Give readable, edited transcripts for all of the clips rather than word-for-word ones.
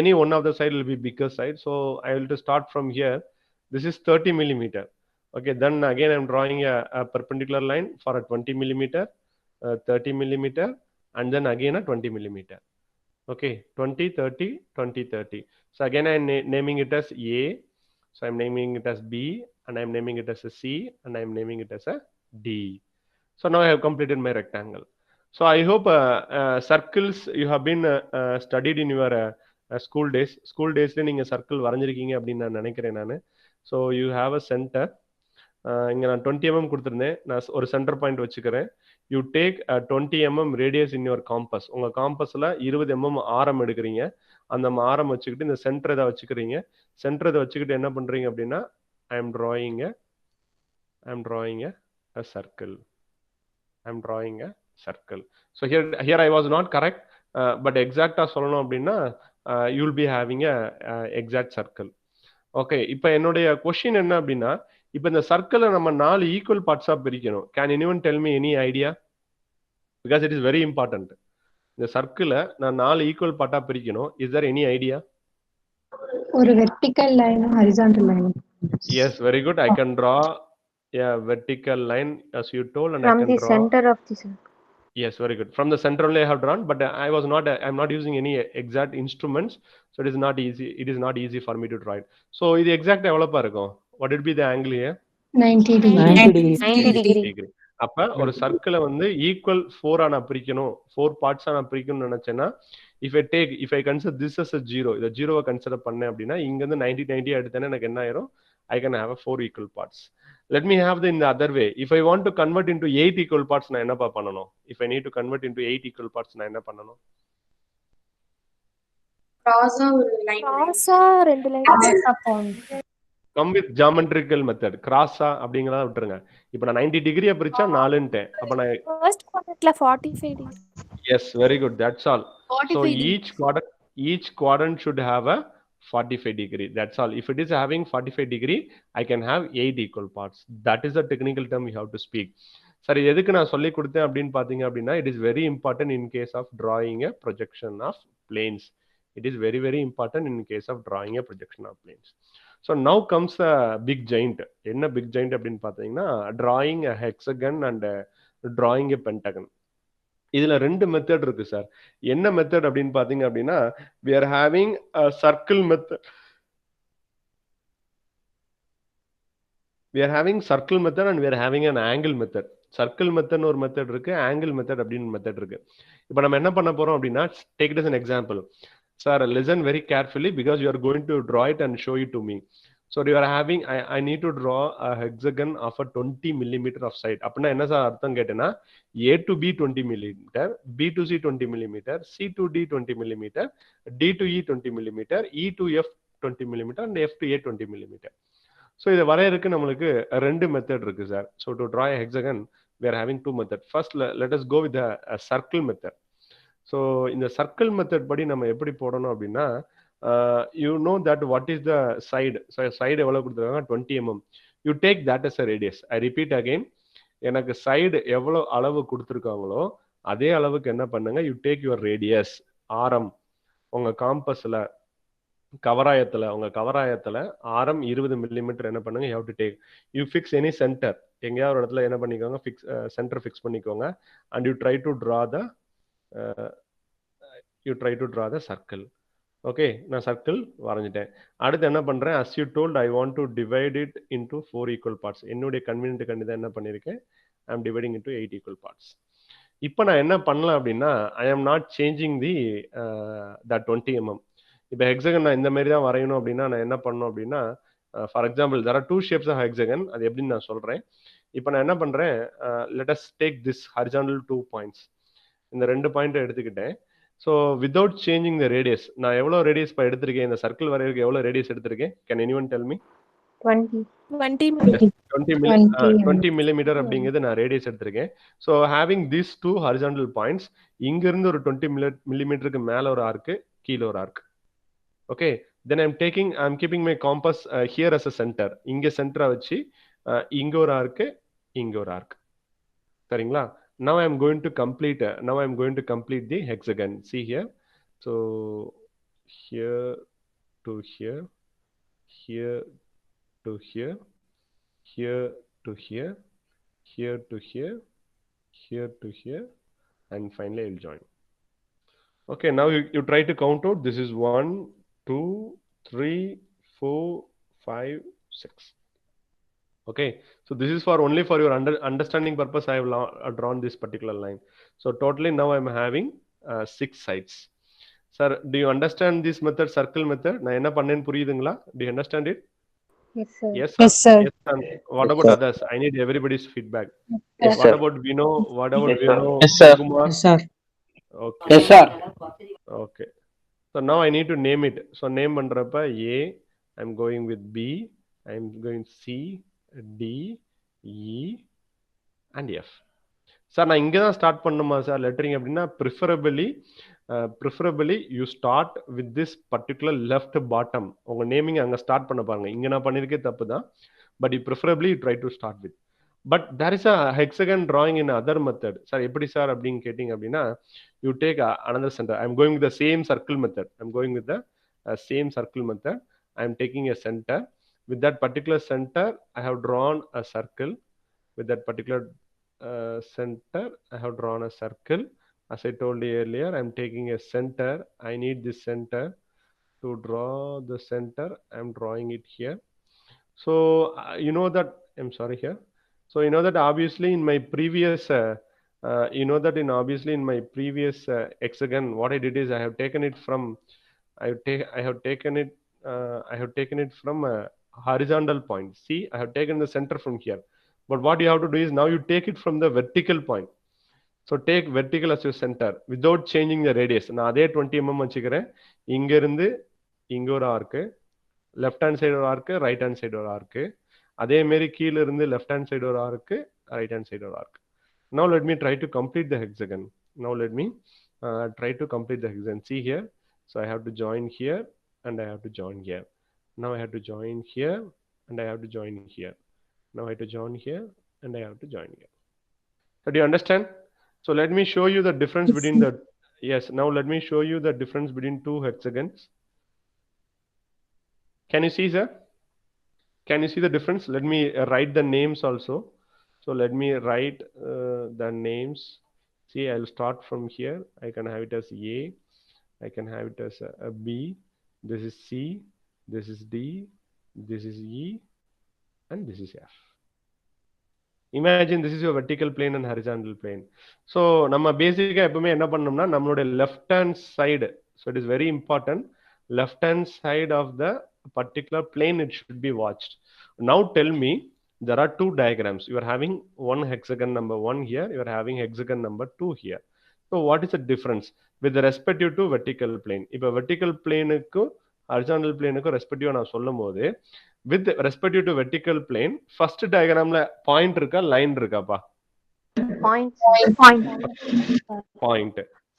any one of the side will be bigger side. So I will to start from here. This is 30 millimeter. Okay, then again I'm drawing a perpendicular line for a 20 millimeter, 30 millimeter, and then again a 20 millimeter. Okay, 20, 30, 20, 30. So again I'm naming it as A. So I'm naming it as B, and I'm naming it as a C, and I'm naming it as a D. So now I have completed my rectangle. So I hope circles you have been studied in your school days. School daysல நீங்க circle வரைஞ்சிருக்கீங்க அப்படின்னு நான் நினைக்கிறேன் நான். So you have a centre. இங்கே நான் 20 mm கொடுத்துருந்தேன். நான் ஒரு சென்டர் பாயிண்ட் வச்சுக்கிறேன். You take 20 mm radius in your compass. உங்கள் காம்பஸில் 20 mm ஆரம் எடுக்கிறீங்க. அந்த ஆரம் வச்சுக்கிட்டு இந்த சென்டர் இதை வச்சுக்கிறீங்க. சென்டர் இதை வச்சுக்கிட்டு என்ன பண்ணுறீங்க அப்படின்னா I am drawing a circle. I'm drawing a circle. So here I was not correct, but exact சொல்லணும் அப்படின்னா you will be having a exact circle. Okay, இப்போ என்னுடைய question என்ன அப்படின்னா இப்போ இந்த சர்க்கிளை நம்ம 4 ஈக்குவல் பார்ட்ஸா பிரிக்கணும். Can anyone tell me any idea? Because it is very important. இந்த சர்க்கிளை நான் 4 ஈக்குவல் பார்ட்டா பிரிக்கணும். Is there any idea? ஒரு vertical line, horizontal line. Yes, very good. I can draw a vertical line as you told, and From I can the draw. center of the circle. Yes, very good. From the center only I have drawn, but I'm not using any exact instruments, so it is not easy. It is not easy for me to draw it. So இது exact எவ்வளவு இருக்கும்? What would be the angle here? 90 degree. 90 degree. அப்ப ஒரு சர்க்கிளை வந்து equal 4 நான் பிரிக்கணும், 4 பார்ட்ஸா நான் பிரிக்கணும்னு நினைச்சேன்னா if I consider this as a 0, இதை 0வை கன்சிடர் பண்ணேன் அப்படின்னா இங்க இருந்து 90 எடுத்தேன்னா எனக்கு என்ன ஆயிரும்? I can have a 4 equal parts. Let me have in the other way. If I want to convert into 8 equal parts, நான் என்னப்பா பண்ணணும்? If I need to convert into 8 equal parts, நான் என்ன பண்ணணும்? Cross ஒரு line. Cross ரெண்டு line. Come with geometrical method. Cross அப்படிங்கறத விட்டுருங்க. இப்போ நான் 90 டிகிரியை பிரிச்சா 4ன்ட்டேன். அப்ப நான் First quadrantல 45 degree. Yes, very good. That's all. 45 So degree. each quadrant should have a 45 degree. That's all. If it is having 45 degree, I can have 8 equal parts. That is the technical term you have to speak. சரி, எதுக்கு நான் சொல்லி கொடுத்தேன் அப்படின்னு பாத்தீங்க அப்படின்னா it is very important in case of drawing a projection of planes. It is very, very important in case of drawing a projection of planes. So now comes a big giant. என்ன big giant அப்படின்னு பாத்தீங்கன்னா drawing a hexagon and drawing a pentagon. இதுல ரெண்டு method இருக்கு sir. என்ன method அப்படின்னு பாத்தீங்க அப்படின்னா we are having a circle method. We are having circle method and we are having an angle method. Circle method ஒரு மெத்தட் இருக்கு, angle method அப்படின்னு மெத்தட் இருக்கு. இப்போ நம்ம என்ன பண்ண போறோம் அப்படின்னா take it as an example. Sir, listen very carefully because you are going to draw it and show it to me. So you are having, I need to draw a hexagon of a 20 millimeter of side. அப்படின்னா என்ன sir அர்த்தம் கேட்டேன்னா A to B 20 millimeter, B to C 20 millimeter, C to D 20 millimeter, D to E 20 millimeter, E to F 20 millimeter, and F to A 20 millimeter. So இதை வரையறுக்கு நம்மளுக்கு ரெண்டு method இருக்கு sir. So to draw a hexagon, we are having two methods. First, let us go with the circle method. So இந்த circle method படி நம்ம எப்படி போடணும் அப்படின்னா you know that what is the side. Side எவ்வளோ கொடுத்துருக்காங்க? 20 mm. You take that as a radius. I repeat again, எனக்கு side எவ்வளோ அளவு கொடுத்துருக்காங்களோ அதே அளவுக்கு என்ன பண்ணுங்க, யூ டேக் யுவர் ரேடியஸ், ஆரம். உங்கள் காம்பஸில் உங்கள் கவராயத்தில் ஆரம் 20 மில்லிமீட்டர் என்ன பண்ணுங்க, you have to take. You fix any centre, எங்கேயாவது ஒரு இடத்துல என்ன பண்ணிக்கோங்க, சென்டர் ஃபிக்ஸ் பண்ணிக்கோங்க. And you try to draw the circle. Okay, நான் சர்க்கிள் வரைஞ்சிட்டேன். அடுத்து என்ன பண்றேன், as you told I want to divide it into 4 equal parts. என்னுடைய கன்வீனியன்ட் கண்டிதான் என்ன பண்ணிருக்கேன், I am dividing into 8 equal parts. இப்போ நான் என்ன பண்ணலாம் அப்படின்னா I am not changing the 20 mm. இப்போ ஹெக்ஸகன் நான் இந்த மாதிரி தான் வரையணும் அப்படின்னா நான் என்ன பண்ணணும் அப்படின்னா for example there are two shapes of hexagon. அது எப்படின்னு நான் சொல்றேன். இப்போ நான் என்ன பண்றேன், let us take this horizontal 2 points. இந்த 2 பாயிண்ட் எடுத்துக்கிட்டேன். So without changing the radius, நான் எவ்வளோ ரேடியஸ் இப்போ எடுத்திருக்கேன், இந்த சர்க்கிள் வரையறதுக்கு எவ்வளோ ரேடியஸ் எடுத்திருக்கேன்? Can anyone tell me? 20 millimetre அப்படிங்கிறது நான் ரேடியஸ் எடுத்திருக்கேன். So having these two horizontal points, இங்கிருந்து ஒரு 20 மில்லிமீட்டருக்கு மேலே ஒரு ஆர்க்கு, கீழே ஒரு arc. Okay, then I'm keeping my compass here as a centre. இங்கே சென்டரை வச்சு இங்க ஒரு ஆர்க்கு, இங்க ஒரு ஆர்க். சரிங்களா? Now I am going to complete the hexagon. See here. So here to here, here to here, here to here, here to here, here to here, and finally I will join. Okay, now you try to count out. This is 1, 2, 3, 4, 5, 6. Okay, so this is for only for your understanding purpose. I have drawn this particular line. So totally now I'm having 6 sides. Sir, do you understand this method, circle method? Na enna pannen puriyudunga? Do you understand it? Yes, sir. Yes, sir. Yes, sir. Yes, sir. What about others? I need everybody's feedback. Yes, What sir. about Vino? What about Vino? Yes, sir. Kumar? Yes, sir. Okay. Yes, sir. Okay. So now I need to name it. So name பண்றப்ப A, I'm going with B, I'm going C, D, E, and F. Sir நான் இங்கே தான் start பண்ணுமா sir lettering அப்படின்னா preferably you start with this particular left bottom. உங்கள் naming அங்கே start பண்ண பாருங்க. இங்கே நான் பண்ணியிருக்கே தப்பு தான், but you preferably try to start with. But there is a hexagon drawing in other method. Sir எப்படி சார் அப்படின்னு கேட்டிங்க அப்படின்னா, you take another center. I'm going with the same circle method. I'm going with the same circle method. I'm taking a center. With that particular center, I have drawn a circle. With that particular center, I have drawn a circle. As I told you earlier, I'm taking a center. I need this center. To draw the center, I'm drawing it here. So you know that, I'm sorry here. So you know that obviously in my previous hexagon, what I did is I have taken it from from a horizontal point. See, I have taken the center from here. But what you have to do is now you take it from the vertical point. So take vertical as your center without changing the radius. நான் அதே 20 mm வச்சுக்கிறேன். இங்க இருந்து இங்க ஒரு ஆர்க்கு, left hand side ஒரு ஆர்க்கு, right hand side ஒரு ஆர்க்கு, அதே மாதிரி கீழ இருந்து லெஃப்ட் ஹேண்ட் சைடு ஒரு ஆர்க்கு, ரைட் ஹேண்ட் சைடு ஒரு ஆர்க்கு. Now let me try to complete the hexagon. Now let me try to complete the hexagon. See here. So I have to join here and I have to join here. Now I have to join here and I have to join here. Now I have to join here and I have to join here. So do you understand? So let me show you the difference between the, yes, now let me show you the difference between two hexagons. Can you see, sir? Can you see the difference? Let me write the names also. So let me write the names. See, I'll start from here. I can have it as A. I can have it as a B. This is C. This is D. This is E. And this is F. Imagine this is your vertical plane and horizontal plane. So நம்ம பேசிக்கா எப்பவுமே என்ன பண்ணோம்னா நம்மளுடைய left hand side, so it is very important, left hand side of the particular plane it should be watched. Now tell me, there are two diagrams. You are having one hexagon number 1 here, you are having hexagon number 2 here. So what is the difference with respect to vertical plane? இப்போ vertical planeக்கு horizontal planeக்கு ரெஸ்பெக்டிவா நான் சொல்லும்போது, with respect to vertical plane, first diagramல point இருக்கா, line இருக்காப்பா? Point.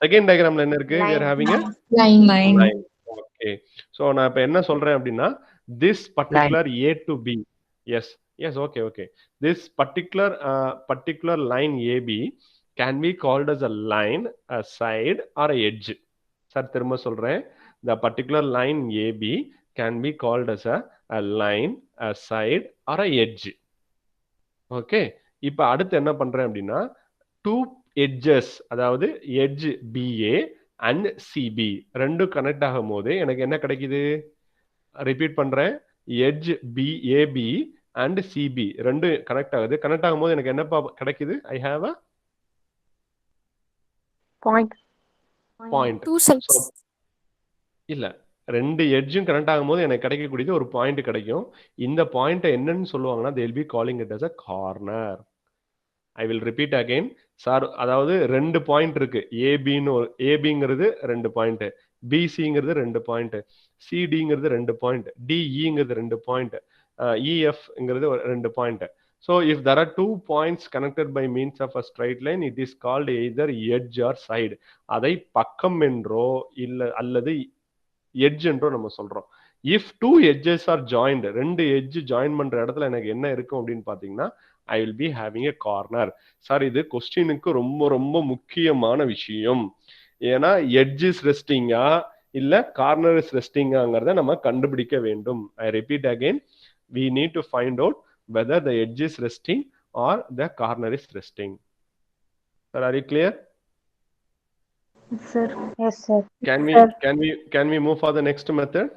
Second diagramல என்ன இருக்கு? We are having a line. Okay. So நான் இப்ப என்ன சொல்றேன் அப்படின்னா, this particular A to B. Yes, okay. This particular line AB can be called as a line, a side or a edge. Sir திரும்ப சொல்றேன். The particular line AB can be called as a line, a side or a edge. Okay. இப்போ அடுத்து என்ன பண்றேன் அப்படின்னா, two edges, அதாவது edge BA and CB ரெண்டும் connect ஆகும் போது எனக்கு என்ன கிடைக்குது? ரிப்பீட் பண்றேன். edge AB and CB ரெண்டும் கனெக்ட் ஆகுது. கனெக்ட் ஆகும்போது எனக்கு என்ன கிடைக்குது? I have a point. Two sides. So, இல்ல, ரெண்டு எட்ஜும் கனெக்ட் ஆகும்போது எனக்கு கிடைக்கக்கூடியது ஒரு பாயிண்ட் கிடைக்கும். இந்த பாயிண்ட் என்னன்னு சொல்லுவாங்கன்னா, they will be calling it as a corner. I will repeat again. Sir, அதாவது ரெண்டு பாயிண்ட் இருக்கு. ஏபிங்கிறது ரெண்டு பாயிண்ட், பிசிங்கிறது ரெண்டு பாயிண்ட், சிடிங்கிறது ரெண்டு பாயிண்ட், டிஇங்கிறது ரெண்டு பாயிண்ட், இஎஃப்ங்கிறது ரெண்டு point. So if there are 2 points connected by means of a straight line, it is called either edge or side. அதை பக்கம் என்றோ அல்லது edge என்றோ நம்ம சொல்றோம். If 2 edges are joined, ரெண்டு edge join பண்ற இடத்துல எனக்கு என்ன இருக்கும் அப்படின்னு பாத்தீங்கன்னா, I will be having a corner. Sir, இது கொஸ்டினுக்கு ரொம்ப ரொம்ப முக்கியமான விஷயம். ஏன்னா edge is resting-ஆ இல்ல கார்னர் இஸ் ரெஸ்டிங்காங்கிறத நம்ம கண்டுபிடிக்க வேண்டும். ஐ repeat again, we need to find out whether the edge is resting or the corner is resting. Sir, are you clear? Sir. Yes, sir. Can we move for the next method?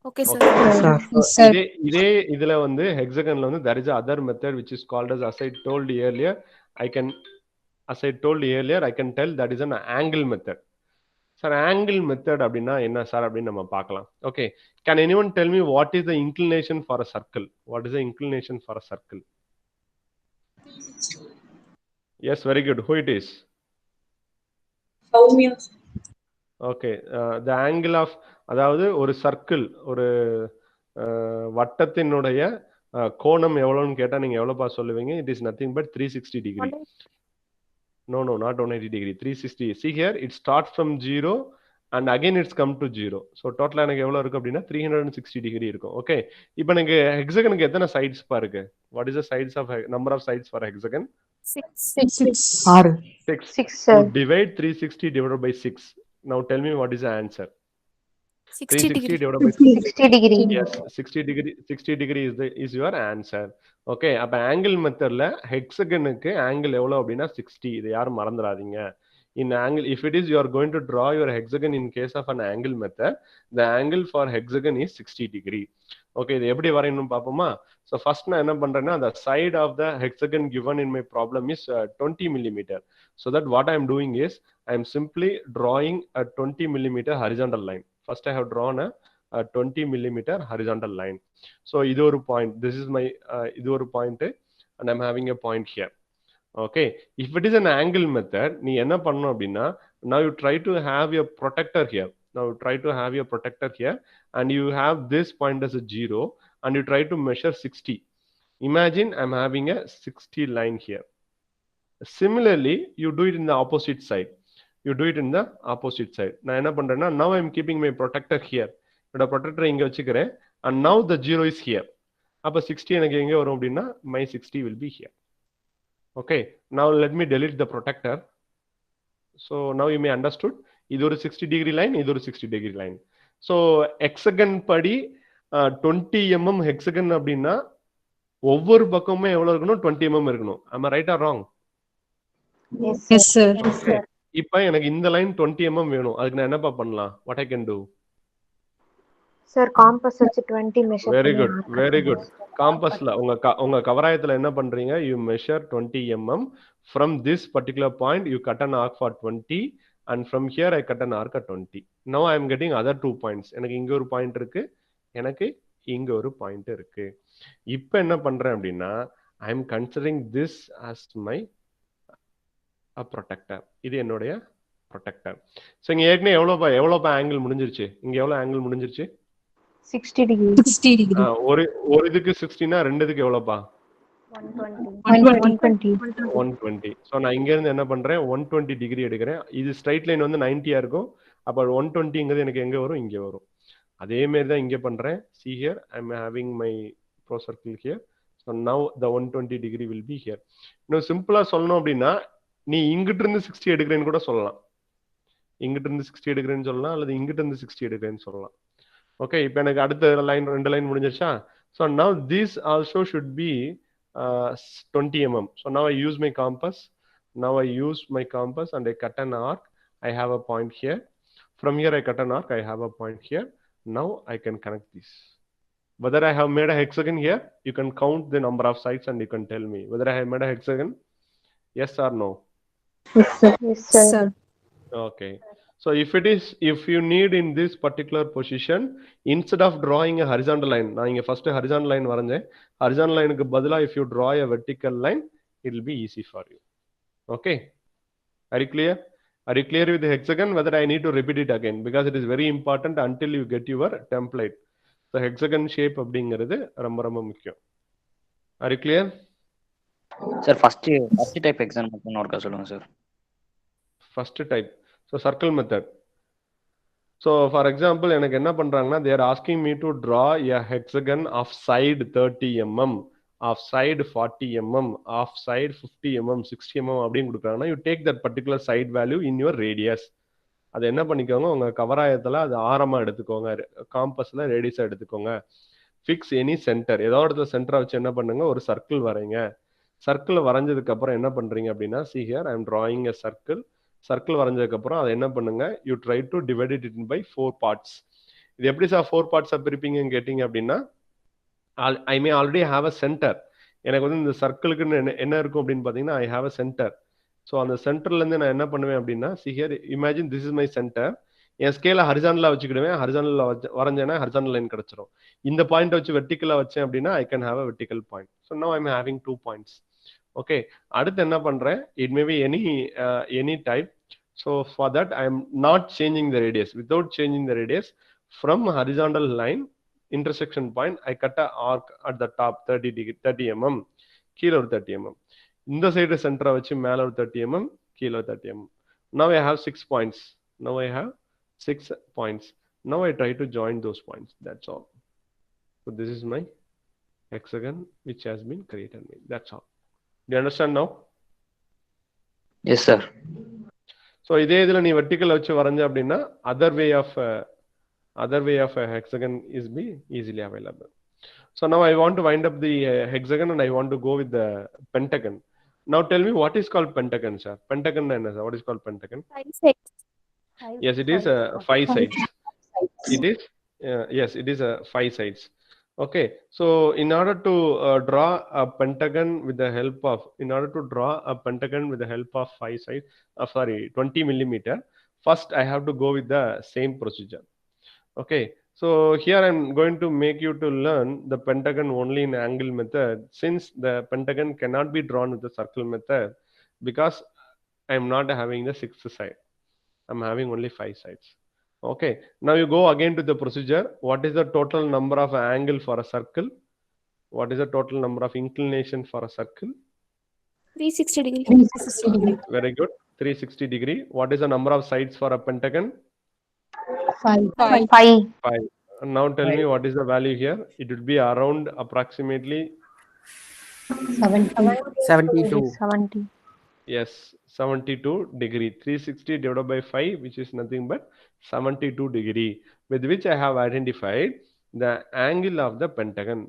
Okay, sir. Okay. இதே இதுல வந்து ஹெக்ஸகன்ல வந்து there is a other method which is called as I told earlier, I can tell that is an angle method. Sir, angle method அப்படின்னா என்ன sir அப்படின்னு நம்ம பார்க்கலாம். Okay, can anyone tell me what is the inclination for a circle? What is the inclination for a circle? Yes, very good. Who it is? Soumya. Okay, the angle of, அதாவது ஒரு circle, ஒரு வட்டத்தினுடைய கோணம் எவ்வளவுன்னு கேட்டா நீங்க எவ்வளவுப்பா சொல்லுவீங்க? It is nothing but 360 degree. No, not 180 degree, 360. See here, it starts from 0 and again it's come to 0. So total எனக்கு எவ்வளவு இருக்கு அப்படின்னா 360 degree இருக்கும். ஓகே, இப்போ எனக்கு ஹெக்ஸகனுக்கு எத்தனை சைட்ஸ் பா இருக்கு? What is the sides of number of sides for a hexagon? 6. 6. sir. So divide 360 divided by 6. Now tell me what is the answer? 60 degree. divided by 60 degree. Yes, 60 degree is your answer. Okay, அப்ப angle methodல ஹெக்ஸகனுக்கு angle எவ்வளவு அப்படின்னா 60. இதை யாரும் மறந்துடாதீங்க. In angle, if it is you are going to draw your hexagon in case of an angle method, the angle for hexagon is 60 degree. Okay, இது எப்படி வரையணும் பாப்போமா? So first நான் என்ன பண்றேன்னா, the side of the hexagon given in my problem is 20 millimeter. So that what I am doing is I am simply drawing a 20 millimeter horizontal line. First I have drawn a 20 millimeter horizontal line. So இது ஒரு point, this is my இது ஒரு point and I am having a point here. Okay, if it is an angle method, நீ என்ன பண்ணணும் அப்படின்னா, now you try to have your protector here. And you have this point as a 0 and you try to measure 60. Imagine I'm having a 60 line here. Similarly, you do it in the opposite side. நான் என்ன பண்றேன்னா, now I'm keeping my protector here. என்னோட protector இங்க வச்சுக்கிறேன் and now the 0 is here. அப்ப 60 எனக்கு எங்க வரும் அப்படின்னா, my 60 will be here. Okay, now let me delete the protector. So now you may understood, இது ஒரு 60 degree line, இது ஒரு 60 degree line. So hexagon படி 20 mm hexagon அப்படின்னா ஒவ்வொரு பக்கமுமே எவ்வளவு இருக்கணும்? 20 mm இருக்கணும். Am I right or wrong? Yes, sir. Okay. இப்போ எனக்கு இந்த லைன் 20 mm வேணும். அதுக்கு நான் என்னப்பா பண்ணலாம்? What I can do? Sir, compass வச்சு 20 measure. Very good. Compassல உங்க கவராயத்துல என்ன பண்றீங்க? You measure 20 mm. From this particular point, you cut an arc for 20, and from here I cut an arc at 20. Now I am getting other 2 points. எனக்கு இங்க ஒரு point இருக்கு, எனக்கு இங்க ஒரு பாயிண்ட் இருக்கு. இப்போ என்ன பண்றேன் அப்படின்னா, I am considering this as my protector. இது என்னுடைய protector. So இங்க ஏற்கனவே எவ்வளவு ஆங்கிள் முடிஞ்சிருச்சு? இங்க எவ்வளவு ஆங்கிள் முடிஞ்சிருச்சு? 60 degree. ஒரு இதுக்கு 60 னா ரெண்டுக்கு எவ்வளவுப்பா? 120. சோ நான் இங்க இருந்து என்ன பண்றேன்? 120 டிகிரி எடுக்கிறேன். இது ஸ்ட்ரைட் லைன் வந்து 90 இருக்கும். அப்ப 120ங்கிறது எனக்கு எங்க வரும்? இங்க வரும். அதே மாதிரி தான் இங்க பண்றேன். See here, I am having my pro circle here. So now the 120 degree will be here. இன்னும் சிம்பிளா சொல்லணும் அப்படின்னா, நீ இங்கிட்ட இருந்து 60 எடுக்கிறேன்னு கூட சொல்லலாம். இங்கிட்ட இருந்து 60 எடுக்கிறேன்னு சொல்லலாம், அல்லது இங்கிட்ட இருந்து 60 எடுக்கிறேன்னு சொல்லலாம். ஓகே, இப்போ எனக்கு அடுத்த லைன் 2 லைன் முடிஞ்சிருச்சா? So now this also should be 20 mm. So now I use my compass. And I cut an arc. I have a point here. From here I cut an arc. I have a point here. Now I can connect this. Whether I have made a hexagon here, you can count the number of sides and you can tell me whether I have made a hexagon. Yes or no? Yes, sir. Okay. So if you need in this particular position, instead of drawing a horizontal line, நான் இங்க first horizontal line வரைஞ்சேன். Horizontal line க்கு பதிலா if you draw a vertical line, it will be easy for you. Okay. Are you clear? Are you clear with the hexagon? Whether I need to repeat it again, because it is very important until you get your template. So hexagon shape அப்படிங்கிறது ரொம்ப ரொம்ப முக்கியம். Are you clear? Sir, first type hexagon மட்டும் ஒருக்கா சொல்லுங்க sir. First type. So circle method. So for example, எனக்கு என்ன பண்றாங்கன்னா, they are asking me to draw a hexagon of side 30 mm, of side 40 mm, of side 50 mm, 60 mm அப்படின்னு கொடுக்குறாங்கன்னா, you take that particular side value in your radius. அது என்ன பண்ணிக்கோங்க, உங்க கவராயத்துல அது ஆரமா எடுத்துக்கோங்க, காம்பஸ்ல ரேடியஸா எடுத்துக்கோங்க. ஃபிக்ஸ் எனி சென்டர், ஏதோ இடத்துல சென்டரை வச்சு என்ன பண்ணுங்க, ஒரு சர்க்கிள் வரைங்க. சர்க்கிள் வரைஞ்சதுக்கு அப்புறம் என்ன பண்றீங்க அப்படின்னா, see here I am drawing a circle. Circle வரைஞ்சதுக்கு அப்புறம் அதை என்ன பண்ணுங்க, you try to divide it in by 4 parts. இது எப்படி சார் 4 பார்ட்ஸா பிரிப்பீங்கன்னு கேட்டீங்க அப்படின்னா, I may already have a center. எனக்கு வந்து இந்த சர்க்கிளுக்கு என்ன இருக்கும் அப்படின்னு பார்த்தீங்கன்னா, I have a center. So அந்த சென்டர்ல இருந்து நான் என்ன பண்ணுவேன் அப்படின்னா, see here imagine this is my center. என் ஸ்கேல ஹரிசாண்டலா வச்சுக்கிடுவேன். ஹரிசாண்டலா வரைஞ்சேன்னா ஹரிசாண்டல் லைன் கிடைச்சிரும். இந்த பாயிண்ட் வச்சு வெர்டிகலா வச்சேன் அப்படின்னா I can have a vertical point. So now I'm having 2 points. Okay, அடுத்து என்ன பண்றேன், it may be any type. So for that I am not changing the radius. Without changing the radius, from horizontal line intersection point I cut a arc at the top 30 mm, கீழ ஒரு 30 mm. இந்த side சென்டரை வச்சு மேல ஒரு 30 mm, கீழ ஒரு 30 mm. Now I have 6 points. Now I have 6 points. Now I try to join those points. That's all. So this is my hexagon which has been created. That's all. Do you understand now? Yes, sir. So இதே இதுல நீ vertical வச்சு வரைஞ்ச அப்படின்னா other way of a hexagon is be easily available. So now I want to wind up the hexagon and I want to go with the pentagon. Now tell me what is called pentagon, sir? Pentagon enna sir? What is called pentagon? 5 sides. Yes, it is 5 sides. It is yes, it is 5 sides. Okay, so in order to draw a pentagon with the help of 5 sides, 20 millimeter, first I have to go with the same procedure. Okay, so here I'm going to make you to learn the pentagon only in angle method, since the pentagon cannot be drawn with the circle method, because I'm not having the 6th side. I'm having only 5 sides. Okay, now you go again to the procedure. What is the total number of angle for a circle? What is the total number of inclination for a circle? 360 degree. 360 degree. Very good, 360 degree. What is the number of sides for a pentagon? 5. 5. 5. And now tell me what is the value here. It would be around approximately 70. 72. 70. yes, 72 degree. 360 divided by 5, which is nothing but 72 degree, with which I have identified the angle of the pentagon.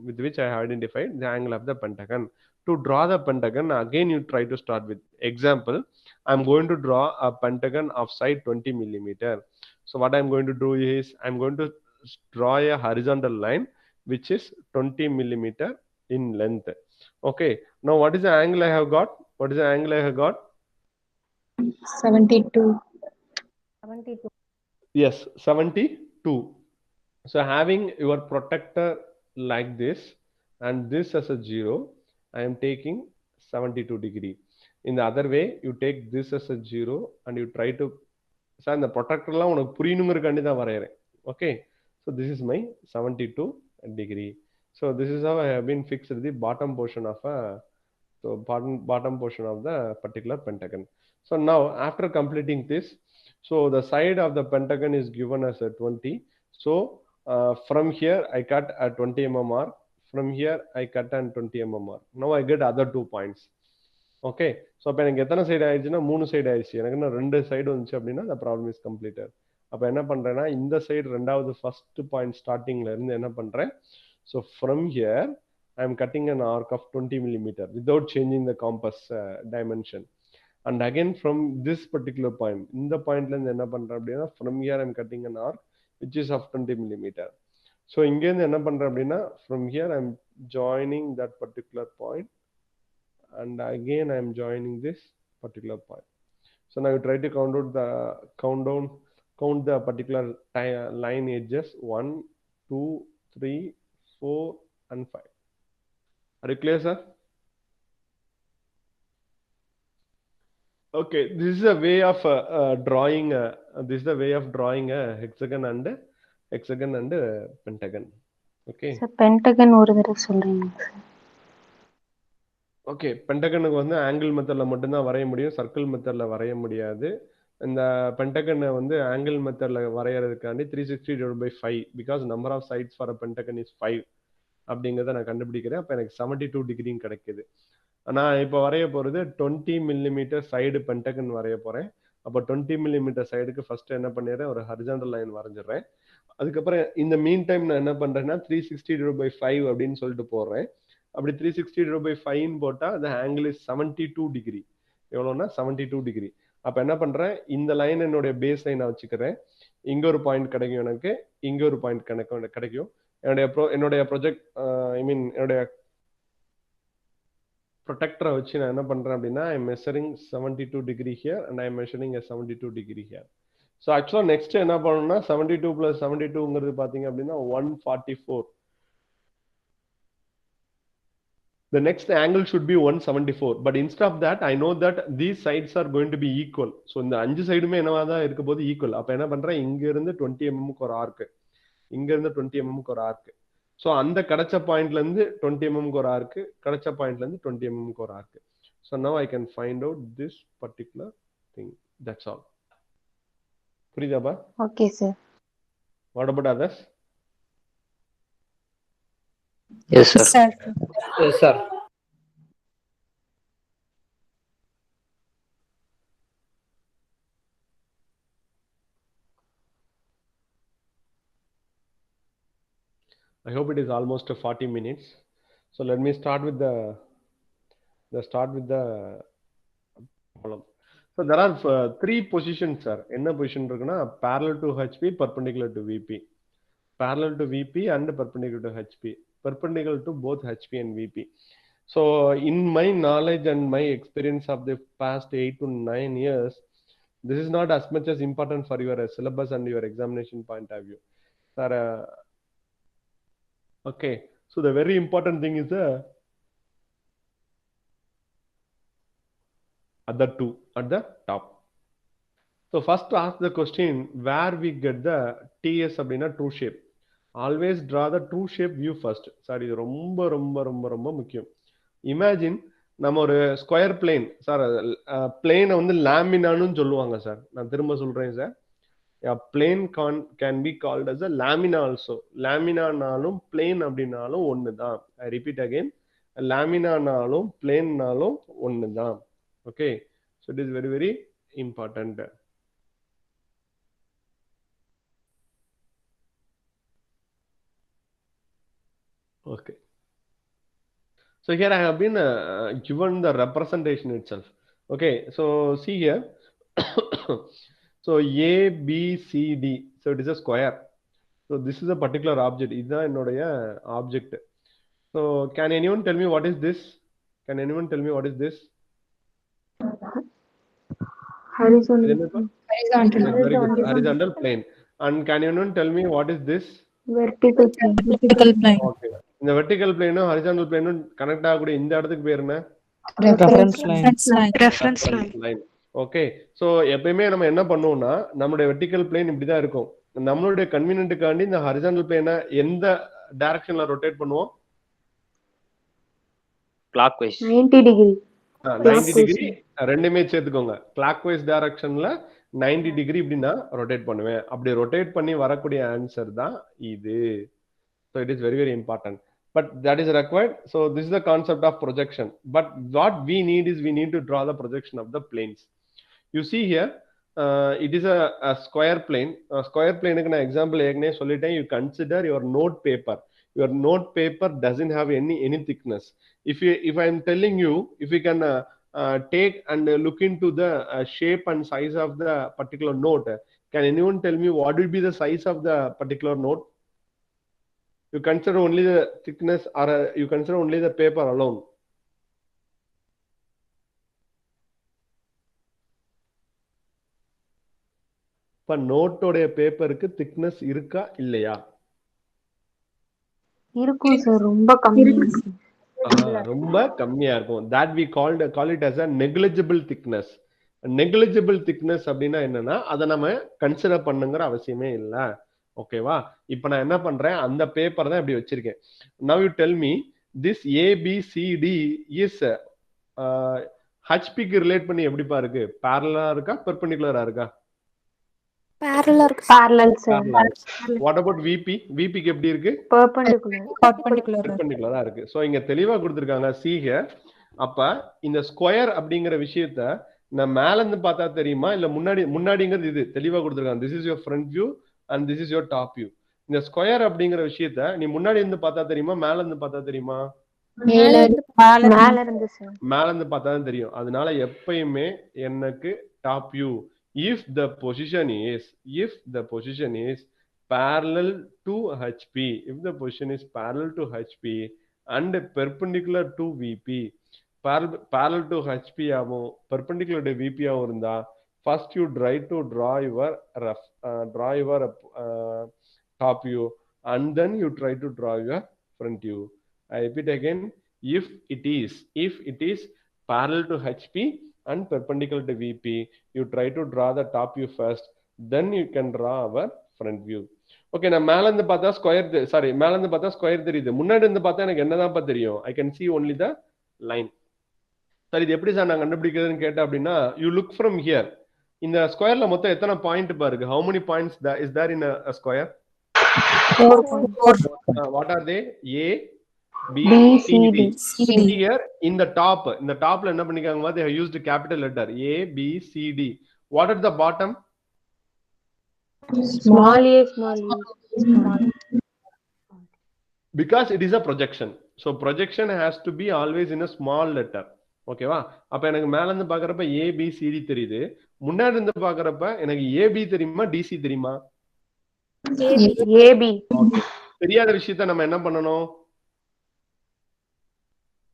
To draw the pentagon, again you try to start with example. I'm going to draw a pentagon of side 20 millimeter. So what I'm going to do is I'm going to draw a horizontal line which is 20 millimeter in length. Okay, now what is the angle I have got? 72. 72. Yes, 72. So having your protector like this and this as a 0, I am taking 72 degree. In the other way, you take this as a 0 and you try to, so the protector la unak puriyunungrukandi da varairen. Okay, so this is my 72 degree. So this is how I have been fixed the bottom portion of the particular pentagon. So now after completing this, so the side of the pentagon is given as a 20. So from here I cut a 20 mm arc. From here I cut a 20 mm arc. Now I get other 2 points. Okay, so அப்ப எனக்கு எத்தனை side ஆயிடுச்சுன்னா 3 side ஆயிடுச்சு. எனக்கு இன்னும் 2 side வந்துச்சு அப்படின்னா the problem is completed. அப்ப என்ன பண்றேன்னா இந்த சைடு ரெண்டாவது ஃபர்ஸ்ட் பாயிண்ட் ஸ்டார்டிங்ல இருந்து என்ன பண்றேன், so from here I am cutting an arc of 20 millimeter without changing the compass dimension. And again from this particular point, இந்த பாயிண்ட்ல இருந்து என்ன பண்றேன் அப்படின்னா from here I am cutting an arc which is of 20 millimeter. So இங்க இருந்து என்ன பண்றேன் அப்படின்னா from here I am joining that particular point and again I am joining this particular point. So now you try to count the particular line edges 1, 2, 3, 4 and 5. Are you clear, sir? Okay, this is a way of drawing a hexagon and pentagon. Okay. Sir, pentagon ஒரு தடவை சொல்றீங்க sir. Okay, பென்டகனுக்கு வந்து angle மெத்தட்ல மட்டும்தான் வரைய முடியும், circle மெத்தட்ல வரைய முடியாது. இந்த பென்டகனை வந்து ஆங்கிள் மெத்தட்ல வரையறதுக்காண்டி 360 divided by 5 because number of sides for a pentagon is 5 அப்படிங்கிறத நான் கண்டுபிடிக்கிறேன். அப்போ எனக்கு 72 டிகிரியும் கிடைக்குது. நான் இப்போ வரைய போகிறது 20 millimeter சைடு பென்டகன் வரைய போகிறேன். அப்போ 20 மில்லிமீட்டர் சைடுக்கு ஃபர்ஸ்ட் என்ன பண்ணிடுறேன், ஒரு ஹரிசாண்டல் லைன் வரைஞ்சிடுறேன். அதுக்கப்புறம் இந்த மீன் டைம் நான் என்ன பண்றேன்னா 360/5 அப்படின்னு சொல்லிட்டு போடுறேன். அப்படி 360/5 போட்டா the angle is 72 டிகிரி. எவ்வளோன்னா 72 டிகிரி. அப்ப என்ன பண்றேன், இந்த லைன் என்னுடைய பேஸ் லைனை வச்சுக்கிறேன். இங்க ஒரு பாயிண்ட் கிடைக்கும் எனக்கு, இங்க ஒரு பாயிண்ட் கிடைக்கும். என்னுடைய ப்ரொஜெக்ட் ஐ மீன் என்னுடைய ப்ரொடெக்டரை வச்சு நான் என்ன பண்றேன் அப்படின்னா I am measuring 72 degree here and I am measuring 72 degree here. So ஆக்சுவலாக நெக்ஸ்ட் என்ன பண்ணணும்னா 72 + 72ங்கிறது பார்த்தீங்க அப்படின்னா 144. The next angle should be 174. But instead of that, I know that these sides are going to be equal. So இந்த 5 சைடுமே என்னவா தான் இருக்க போது ஈக்குவல். அப்ப என்ன பண்றேன், இங்க இருந்து 20 mm ஒரு ஆர்க், இங்க இருந்து 20 mm ஒரு ஆர்க். ஸோ அந்த கிடைச்ச பாயிண்ட்ல இருந்து 20 mm ஒரு ஆர்க், கிடைச்ச பாயிண்ட்ல இருந்து 20 mm ஒரு arc. So now I can find out this particular thing. That's all. புரியுதாப்பா? Okay, sir. What about others? Yes, sir. Sir. Yes, sir. I hope it is almost 40 minutes. So let me start with the problem. So there are 3 positions, sir. Enna position irukuna parallel to HP, perpendicular to VP. Parallel to VP and perpendicular to HP. Perpendicular to both HP and VP. So in my knowledge and my experience of the past 8 to 9 years, this is not as much as important for your syllabus and your examination point of view. Sir, okay. So the very important thing is the other two at the top. So first ask the question where we get the TS அப்படினா true shape. Always draw the true shape view first. Sorry, இது ரொம்ப ரொம்ப ரொம்ப ரொம்ப முக்கியம். Imagine நம்ம ஒரு square plane, sir பிளேனை வந்து லேமினான்னு சொல்லுவாங்க சார். நான் திரும்ப சொல்றேன் sir. A plane can be called as a lamina also. லேமினானாலும் பிளேன் அப்படின்னாலும் ஒன்று தான். I repeat again. லேமினானாலும் பிளேன்னாலும் ஒன்று தான். Okay, so it is very very important. Okay, so here I have been given the representation itself. Okay, so see here. So A B C D, so it is a square. So this is a particular object. This is object. So can anyone tell me what is this? Can anyone tell me what is this? Horizontal. Horizontal plane. And can anyone tell me what is this? Vertical plane. Vertical plane. Okay. இந்த vertical பிளேனும் horizontal பிளேனும் connect ஆகக்கூடிய இந்த இடத்துக்கு பேர் என்ன? Reference line. Reference line. Okay, so எப்பயுமே நம்ம என்ன பண்ணுவோம்னா நம்மளுடைய வெர்டிகல் பிளேன் இப்படிதான் இருக்கும். நம்மளுடைய கன்வீனியன்ட்டுக்காண்டி இந்த ஹரிசாண்டல் பிளேனை எந்த டைரக்ஷன்ல ரொட்டேட் பண்ணுவோம்? Clockwise. 90 degree. 90 டிகிரி ரெண்டுமே சேர்த்துக்கோங்க. கிளாக் வைஸ் டைரக்ஷன்ல 90 டிகிரி இப்படின்னா ரொட்டேட் பண்ணுவேன். அப்படி ரொட்டேட் பண்ணி வரக்கூடிய ஆன்சர் தான் இது. So it is very very important, but that is required. So this is the concept of projection, but what we need is we need to draw the projection of the planes. You see here, it is a square plane. Square plane ku na example egne solliten. You consider your note paper. Your note paper doesn't have any thickness. If I am telling you, if you can take and look into the shape and size of the particular note, can anyone tell me what will be the size of the particular note? You consider only the thickness, or you consider only the paper alone? இப்ப நோட்டோட பேப்பருக்கு thickness இருக்கா இல்லையா? இருக்கும் sir, ரொம்ப கம்மி. ரொம்ப கம்மியா இருக்கும். that we call it as a negligible thickness. negligible thickness அப்படின்னா என்னன்னா அதை நம்ம கன்சிடர் பண்ணுங்கிற அவசியமே இல்லை. ஓகேவா? இப்ப நான் என்ன பண்றேன், அந்த பேப்பர் தான் இப்படி வச்சிருக்கேன். now you tell me this ABCD is HP க்கு ரிலேட் பண்ணி எப்படிப்பா இருக்கு? parallel இருக்கா பெர்பெண்டிகுலரா இருக்கா? Parallel sir. What about VP? VP க்கு எப்படி இருக்கு? பெர்பெண்டிகுலரா இருக்கு. சோ இங்க தெளிவா கொடுத்திருக்காங்க. see here. அப்ப இந்த ஸ்கொயர் அப்படிங்கிற விஷயத்த நான் மேல இருந்து பார்த்தா தெரியுமா இல்ல முன்னாடிங்கிறது இது தெளிவா கொடுத்துருக்காங்க. This is your front view and this is your top view. இந்த ஸ்கொயர் அப்படிங்கிற விஷயத்த நீ முன்னாடி இருந்து பார்த்தா தெரியுமா மேல இருந்து பார்த்தா தெரியுமா? மேல மேல இருந்து சார். மேல இருந்து பார்த்தா தான் தெரியும். அதனால எப்பயுமே எனக்கு top view. if the position is parallel to HP, if the position is parallel to HP and perpendicular to VP, parallel to HP ஆகும் perpendicular to VP ஆகும் இருந்தா first you try to draw your top view and then you try to draw your front view. I repeat again, if it is parallel to HP and perpendicular to VP, you try to draw the top view first, then you can draw our front view. Okay, நான் மேல இருந்து பார்த்தா மேல இருந்து பார்த்தா square தெரியுது, முன்னாடி இருந்து பார்த்தா எனக்கு என்னதான்ப்பா தெரியும்? I can see only the line. Sir இது எப்படி சார் நான் கண்டுபிடிக்கிறதுன்னு கேட்டேன் அப்படின்னா, you look from here. இந்த ஸ்கொயர்ல மொத்தம் எத்தனை பாயிண்ட் பாருங்க. how many points is there in a square? 4. What are they? A, B, B, C, D. C, D. Here in the topல என்ன பண்ணிருக்காங்க? They have used a capital letter A, B, C, D. What at the bottom? Small a, small e. Because it is a projection. So projection has to be always in a small letter. ஓகேவா? அப்ப எனக்கு மேல இருந்து பாக்குறப்ப A, B, C, D தெரியுது. முன்னாடி இருந்து பாக்குறப்ப எனக்கு A, B தெரியுமா DC தெரியுமா? A, B. Okay. தெரியாத விஷயத்த நம்ம என்ன பண்ணணும்?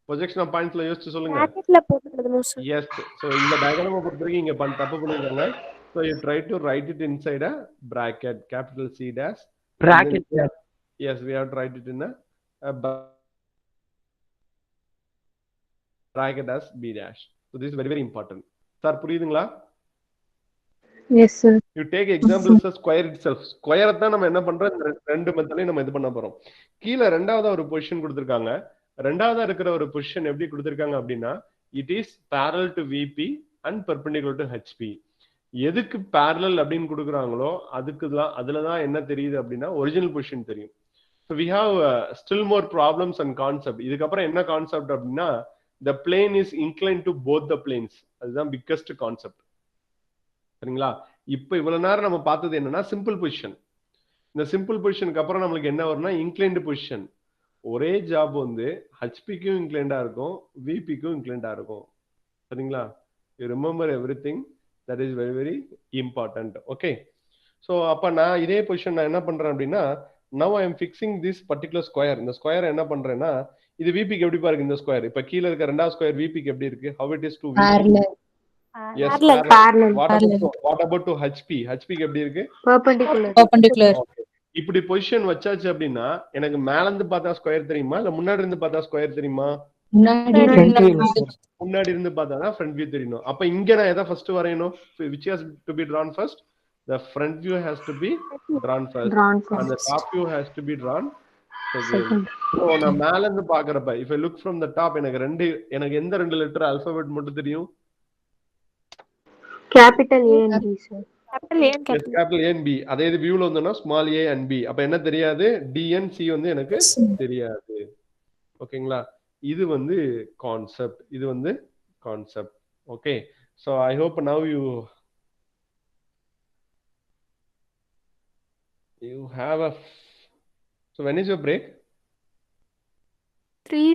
ப்ரொஜெக்ஷன் ஆஃப் பாயிண்ட்ஸ்ல யோசிச்சு சொல்லுங்க. பிராக்கெட்ல போட்டு எழுதணும் சார். Yes. So இந்த டயகிராமை பொறுத்தவரைக்கும் இங்க தப்பு பண்ணிருக்காங்க. So you try to write it inside a bracket, capital C dash. Bracket. Yes, we have to write it in a bracket as B dash. So this is very important. Sir, புரியுதுங்களா? Yes sir. You take example as square itself. Square தான் நம்ம என்ன பண்றோம்? ரெண்டு மெத்தட்லயும் நம்ம இது பண்ண போறோம். கீழ இரண்டாவதா ஒரு பொசிஷன் கொடுத்திருக்காங்க. ரெண்டாவதா இருக்கிற ஒரு பொசிஷன் எப்படி கொடுத்திருக்காங்க அப்படின்னா, it is parallel to VP and perpendicular to HP. எதுக்கு parallel அப்படின்னு கொடுக்குறாங்களோ அதுலதான் என்ன தெரியுது அப்படின்னா ஒரிஜினல் பொசிஷன் தெரியும். So we have still more problems and concept. இதுக்கப்புறம் என்ன கான்செப்ட் அப்படின்னா, the plane is inclined to both the planes. அதுதான் biggest concept. சரிங்களா? இப்ப இவ்வளவு நேரம் நம்ம பார்த்தது என்னன்னா சிம்பிள் பொசிஷன். இந்த சிம்பிள் பொசிஷனுக்கு அப்புறம் நம்மளுக்கு என்ன வரும்னா இன்க்ளைன்டு பொசிஷன். ஒரே ஜாப் வந்து ஹெச்பிக்கும் இன்க்ளைண்டா இருக்கும், விபிக்கும் இன்க்ளைண்டா இருக்கும். சரிங்களா? You remember everything. That is very very important. Okay, so அப்ப நான் இதே பொசிஷன் நான் என்ன பண்றேன் அப்படின்னா, now I am fixing this particular square. இந்த ஸ்கொயர் என்ன பண்றேன்னா, இது விபிக்கு எப்படி பாருங்க இந்த ஸ்கொயர். இப்ப கீழே இருக்க ரெண்டாவது ஸ்கொயர் விபிக்கு எப்படி இருக்கு? How it is to parallel. Yes, Parallel. What about to HP? HP க்கு எப்படி இருக்கு? Perpendicular. Okay. இப்படி பொசிஷன் வச்சாச்சு அப்படின்னா எனக்கு மேல இருந்து பார்த்தா ஸ்கொயர் தெரியுமா இல்ல முன்னாடி இருந்து பார்த்தா ஸ்கொயர் தெரியுமா? முன்னாடி இருந்து பார்த்தா தான் ஃப்ரண்ட் வியூ தெரியணும். அப்ப இங்க நான் எதை ஃபர்ஸ்ட் வரையணும்? which has to be drawn first? The front view has to be drawn first and the top view has to be drawn second. So நான் மேல இருந்து பார்க்கறப்ப if I look from the top எனக்கு எந்த ரெண்டு letter alphabet மட்டும் தெரியும்? Capital A and B sir. Capital A and B. அதே இது வியூல வந்தோம்னா small a and B. அப்ப என்ன தெரியாது? D and C வந்து எனக்கு தெரியாது. ஓகேங்களா? இது வந்து கான்செப்ட். இது வந்து concept. Okay, so I hope now you have a. So when is your break? 3